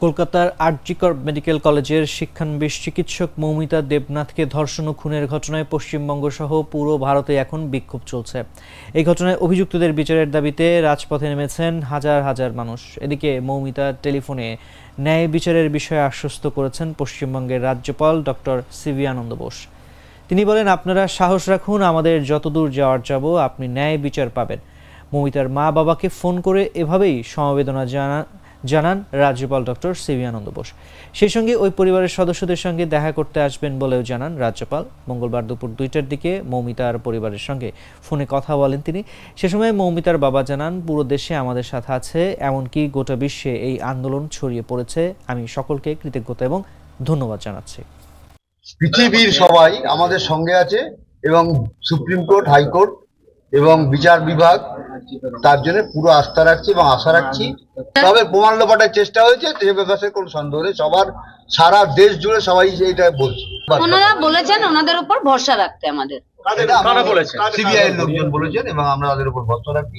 কলকাতার আরজিকর মেডিকেল কলেজের শিক্ষানবিশ চিকিৎসক মৌমিতা দেবনাথকে ধর্ষণ ও খুনের ঘটনায় পশ্চিমবঙ্গ সহ পুরো ভারতে এখন বিক্ষোভ চলছে। এই ঘটনায় অভিযুক্তদের বিচারের দাবিতে রাজপথে নেমেছেন হাজার হাজার মানুষ। এদিকে মৌমিতা টেলিফোনে ন্যায় বিচারের বিষয়ে আশ্বস্ত করেছেন পশ্চিমবঙ্গের রাজ্যপাল ডক্টর সিভি আনন্দ বোস। তিনি বলেন, আপনারা সাহস রাখুন, আমাদের যতদূর যাওয়ার যাব, আপনি ন্যায় বিচার পাবেন। মৌমিতার মা বাবাকে ফোন করে এভাবেই সমবেদনা জানান রাজ্যপাল ডক্টর সিভি আনন্দ বোস। সেই সঙ্গে ওই পরিবারের সদস্যদের সঙ্গে দেখা করতে আসবেন বলেও জানান রাজ্যপাল। মঙ্গলবার দুপুর 2টার দিকে মৌমিতার পরিবারের সঙ্গে ফোনে কথা বলেন তিনি। সে সময় মৌমিতার বাবা জানান, পুরো দেশে আমাদের সাথে আছে, এমনকি গোটা বিশ্বে এই আন্দোলন ছড়িয়ে পড়েছে। আমি সকলকে কৃতজ্ঞতা এবং ধন্যবাদ জানাচ্ছি। পৃথিবীর সবাই আমাদের সঙ্গে আছে এবং সুপ্রিম কোর্ট, হাইকোর্ট এবং বিচার বিভাগ তার জন্য পুরো আস্থা রাখছি এবং আশা রাখছি। তবে প্রমাণ লোপাটের চেষ্টা হয়েছে, সে ব্যাপারে কোনো সন্দেহ নেই। সবার সারা দেশ জুড়ে সবাই এইটা বলছে। ওনারা বলেছেন ওনাদের উপর ভরসা রাখতে, আমাদের সিবিআই এর লোকজন বলেছেন এবং আমরা তাদের উপর ভরসা রাখছি,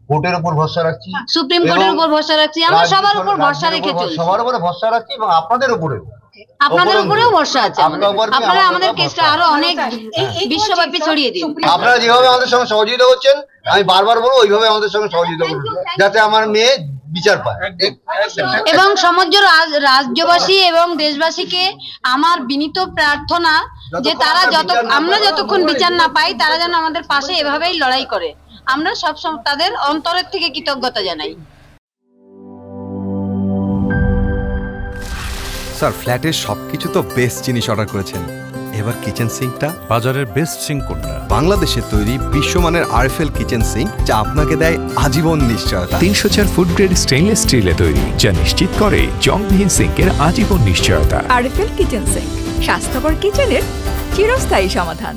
কোর্টের উপর ভরসা রাখছি, সুপ্রিম কোর্টের উপর ভরসা রাখছি, আমরা সবার উপর ভরসা রেখে চলছি। সবার উপরে ভরসা রাখছি এবং আপনাদের উপরেও ভরসা আছে। আপনারা আমাদের কেসটা আরো অনেক বিশ্বব্যাপী ছড়িয়ে দিন। আপনারা যেভাবে আমাদের সঙ্গে সহযোগিতা করছেন, আমি বারবার বলবো ওইভাবে আমাদের সঙ্গে সহযোগিতা করুন, যাতে আমার মেয়ে বিচার পায়। এবং সমগ্র রাজ্যবাসী এবং দেশবাসীকে আমার বিনীত প্রার্থনা যে আমরা যতক্ষণ বিচার না পাই, তারা যেন আমাদের পাশে এভাবেই লড়াই করে। আমরা সবসময় তাদের অন্তরের থেকে কৃতজ্ঞতা জানাই। স্যার, ফ্ল্যাটের সবকিছু তো বেস্ট জিনিস অর্ডার করেছেন, এবার কিচেন সিঙ্কটা বাজারের বেস্ট সিঙ্ক কোনটা? বাংলাদেশে তৈরি বিশ্বমানের আরএফএল কিচেন সিঙ্ক, যা আপনাকে দেয় আজীবন নিশ্চয়তা। 304 ফুড গ্রেড স্টেইনলেস স্টিলে তৈরি, যা নিশ্চিত করে জংবিহীন সিঙ্কের আজীবন নিশ্চয়তা। আরএফএল কিচেন সিঙ্ক, স্বাস্থ্যকর কিচেনের চিরস্থায়ী সমাধান।